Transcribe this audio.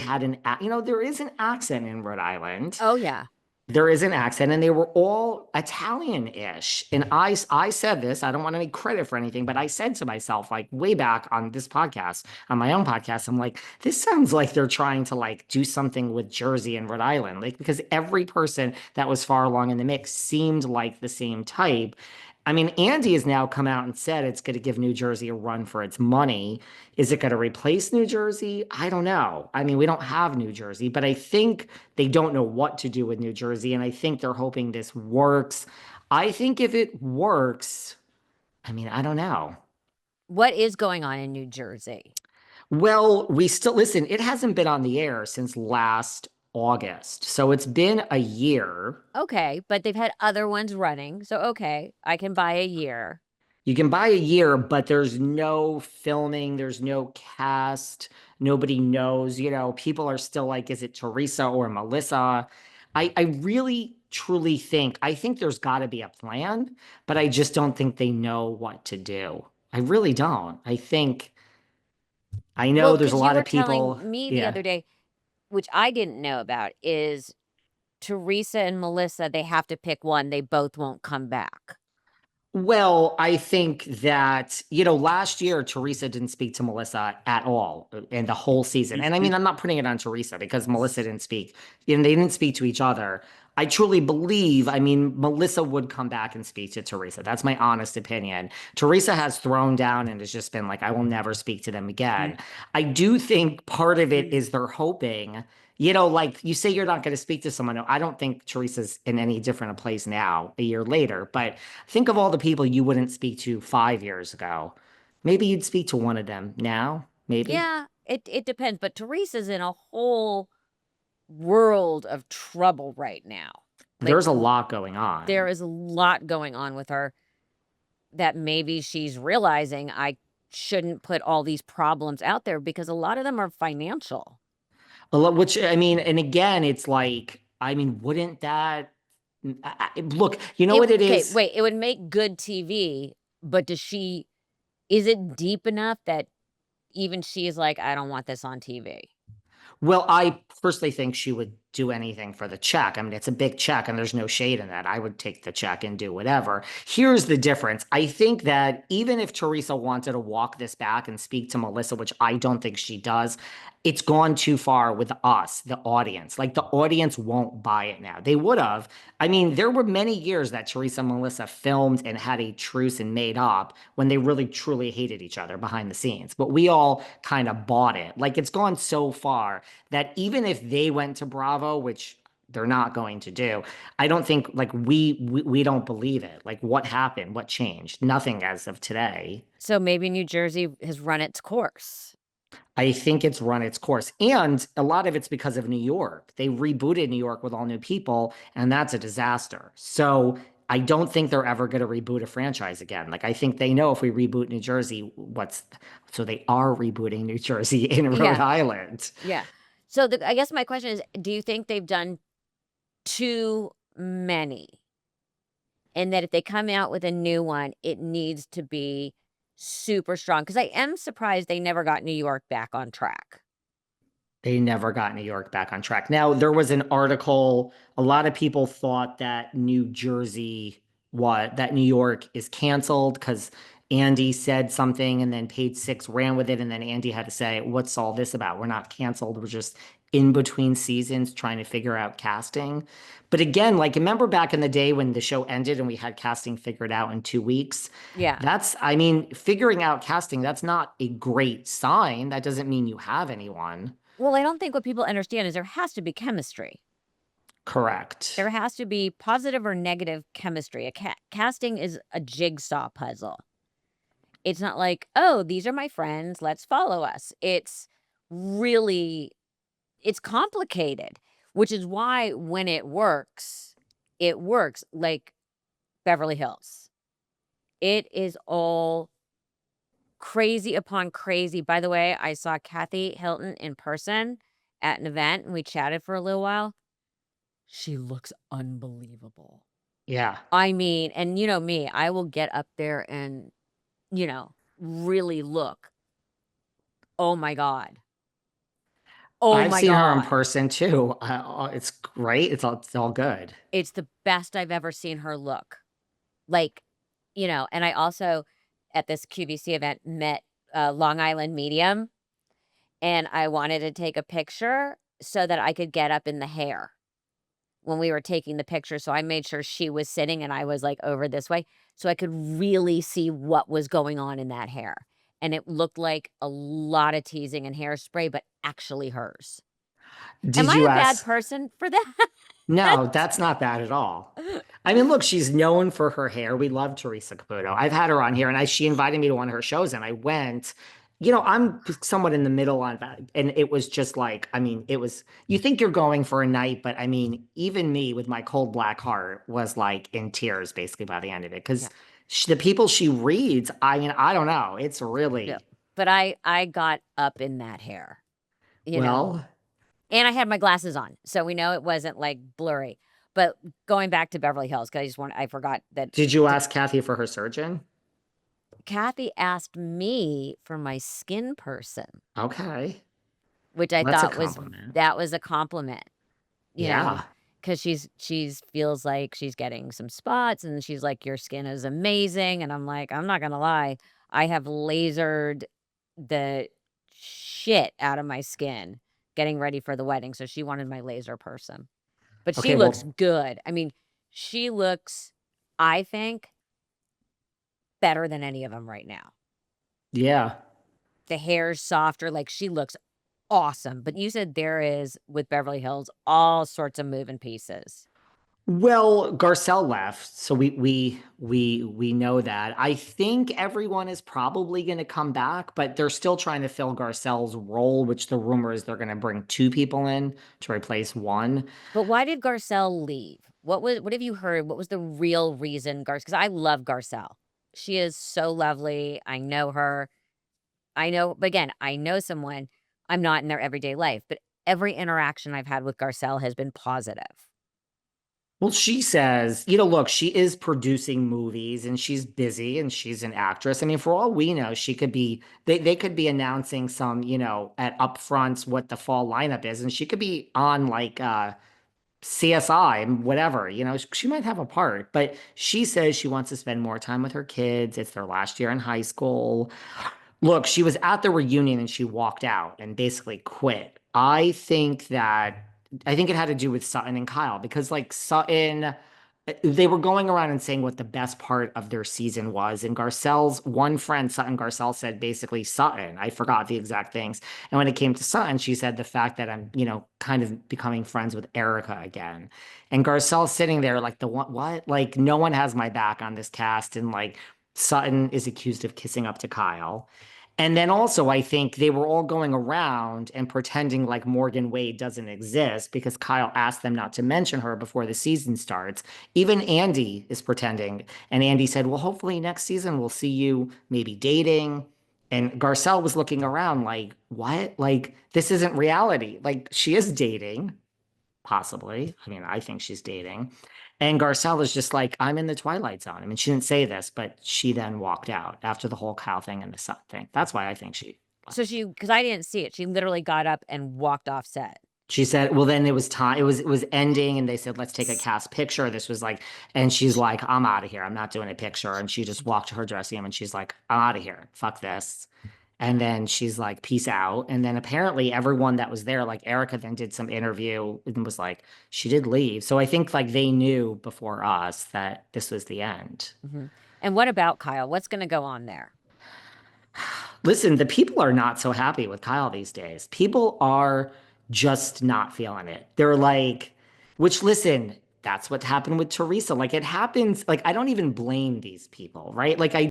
had there is an accent in Rhode Island. Oh yeah. There is an accent, and they were all Italian-ish. And I said this, I don't want any credit for anything, but I said to myself, like way back on this podcast, on my own podcast, I'm like, this sounds like they're trying to like do something with Jersey and Rhode Island. Like, because every person that was far along in the mix seemed like the same type. I mean, Andy has now come out and said it's going to give New Jersey a run for its money. Is it going to replace New Jersey? I don't know. I mean, we don't have New Jersey, but I think they don't know what to do with New Jersey, and I think they're hoping this works. I think if it works, I mean, I don't know. What is going on in New Jersey? Well, we still listen, it hasn't been on the air since last August. So it's been a year. Okay, but they've had other ones running. So okay, I can buy a year. You can buy a year, but there's no filming, there's no cast, nobody knows. People are still like, is it Teresa or Melissa? I really truly think, I think there's got to be a plan, but I just don't think they know what to do. I really don't. I know Well, there's a because you lot were of people. telling me the Yeah. other day, which I didn't know about, is Teresa and Melissa, they have to pick one. They both won't come back. Well, I think that, last year, Teresa didn't speak to Melissa at all in the whole season. And I mean, I'm not putting it on Teresa because Melissa didn't speak, they didn't speak to each other. I truly believe, I mean, Melissa would come back and speak to Teresa. That's my honest opinion. Teresa has thrown down and has just been like, I will never speak to them again. I do think part of it is they're hoping. Like you say, you're not going to speak to someone. I don't think Teresa's in any different a place now, a year later. But think of all the people you wouldn't speak to 5 years ago. Maybe you'd speak to one of them now. Maybe. Yeah, it depends. But Teresa's in a whole world of trouble right now. Like There's a lot going there on. is a lot going on with her that maybe she's realizing I shouldn't put all these problems out there because a lot of them are financial. A lot, which I mean, and again, it's like, I mean, wouldn't that look? You know what it Okay, is? wait, it would make good TV, but is it deep enough that even she is like, I don't want this on TV? Well, I personally think she would do anything for the check. I mean, it's a big check and there's no shade in that. I would take the check and do whatever. Here's the difference. I think that even if Teresa wanted to walk this back and speak to Melissa, which I don't think she does, it's gone too far with us, the audience. Like the audience won't buy it now. They would have. I mean, there were many years that Teresa and Melissa filmed and had a truce and made up when they really truly hated each other behind the scenes. But we all kind of bought it. Like it's gone so far that even if they went to Bravo, which they're not going to do, I don't think like we don't believe it. Like what happened? What changed? Nothing as of today. So maybe New Jersey has run its course. I think it's run its course. And a lot of it's because of New York. They rebooted New York with all new people, and that's a disaster. So I don't think they're ever going to reboot a franchise again. Like I think they know if we reboot New Jersey, so they are rebooting New Jersey in Rhode Yeah, Island. yeah. So I guess my question is, do you think they've done too many? And that if they come out with a new one, it needs to be super strong. Because I am surprised they never got New York back on track. They never got New York back on track. Now, there was an article, a lot of people thought that that New York is canceled because Andy said something and then Page Six ran with it. And then Andy had to say, what's all this about? We're not canceled. We're just in between seasons trying to figure out casting. But again, like remember back in the day when the show ended and we had casting figured out in 2 weeks? Yeah. I mean, figuring out casting, that's not a great sign. That doesn't mean you have anyone. Well, I don't think what people understand is there has to be chemistry. Correct. There has to be positive or negative chemistry. Casting is a jigsaw puzzle. It's not like, oh, these are my friends, let's follow us. Really, it's complicated, which is why when it works like Beverly Hills. It is all crazy upon crazy. By the way, I saw Kathy Hilton in person at an event and we chatted for a little while. She looks unbelievable. Yeah. I mean, and you know me, I will get up there and, really look. Oh my God. Oh I've my seen her in God. person too. It's great. It's all good. It's the best I've ever seen her look. Like, and I also, at this QVC event, met Long Island Medium, and I wanted to take a picture so that I could get up in the hair when we were taking the picture. So I made sure she was sitting and I was like over this way so I could really see what was going on in that hair. And it looked like a lot of teasing and hairspray, but actually hers. Am Did I you a bad ask? person for that? No, that's not bad at all. I mean, look, she's known for her hair. We love Teresa Caputo. I've had her on here, and she invited me to one of her shows, and I went. I'm somewhat in the middle on that, and it was just like, I mean, it was. You think you're going for a night, but I mean, even me with my cold black heart was like in tears basically by the end of it Yeah. because the people she reads, I mean, I don't know, it's Yeah. really But I got up in that hair, you know. well. And I had my glasses on, so we know it wasn't, like, blurry. But going back to Beverly Hills, 'cause I forgot that Did you d ask Kathy for her surgeon? Kathy asked me for my skin person, Okay, which I that's a thought compliment. that was a compliment, Yeah. because she's feels like she's getting some spots, and she's like, "Your skin is amazing," and I'm like, "I'm not gonna lie, I have lasered the shit out of my skin getting ready for the wedding," so she wanted my laser person. But she Okay, looks well, good. I mean, she looks, I think, better than any of them right now. yeah. The hair's softer, like, she looks awesome, but you said there is, with Beverly Hills, all sorts of moving pieces. Well, Garcelle left, so we know that. I think everyone is probably going to come back, but they're still trying to fill Garcelle's role, which the rumor is they're going to bring two people in to replace one. But why did Garcelle leave? What have you heard? What was the real reason Because I love Garcelle. She is so lovely. I know her. I know, but again, I know someone. I'm not in their everyday life, but every interaction I've had with Garcelle has been positive. Well, she says, look, she is producing movies and she's busy and she's an actress. I mean, for all we know, she could be, they could be announcing some, at upfronts what the fall lineup is, and she could be on like CSI, whatever, she might have a part, but she says she wants to spend more time with her kids. It's their last year in high school. Look, she was at the reunion and she walked out and basically quit. I think it had to do with Sutton and Kyle because like Sutton, they were going around and saying what the best part of their season was. And Garcelle's one friend, Sutton Garcelle, said basically Sutton. I forgot the exact things. And when it came to Sutton, she said the fact that I'm, kind of becoming friends with Erica again. And Garcelle's sitting there like the what? Like no one has my back on this cast. And like Sutton is accused of kissing up to Kyle. And then also, I think they were all going around and pretending like Morgan Wade doesn't exist because Kyle asked them not to mention her before the season starts. Even Andy is pretending. And Andy said, well, hopefully next season we'll see you maybe dating. And Garcelle was looking around like, what? Like, this isn't reality. Like, she is dating, possibly. I mean, I think she's dating. And Garcelle is just like, I'm in the Twilight Zone. I mean, she didn't say this, but she then walked out after the whole Kyle thing and the Sun thing. That's why I think she So left. because I didn't see it, she literally got up and walked off set. She said, well, then it was time, it was ending, and they said, let's take a cast picture. This was like, and she's like, I'm out of here. I'm not doing a picture. And she just walked to her dressing room and she's like, I'm out of here. Fuck this. And then she's like, peace out. And then apparently everyone that was there, like Erica then did some interview and was like, she did leave. So I think like they knew before us that this was the end. Mhm. And what about Kyle? What's gonna go on there? Listen, the people are not so happy with Kyle these days. People are just not feeling it. They're like, which listen, that's what happened with Teresa. Like it happens, like I don't even blame these people, right? Like I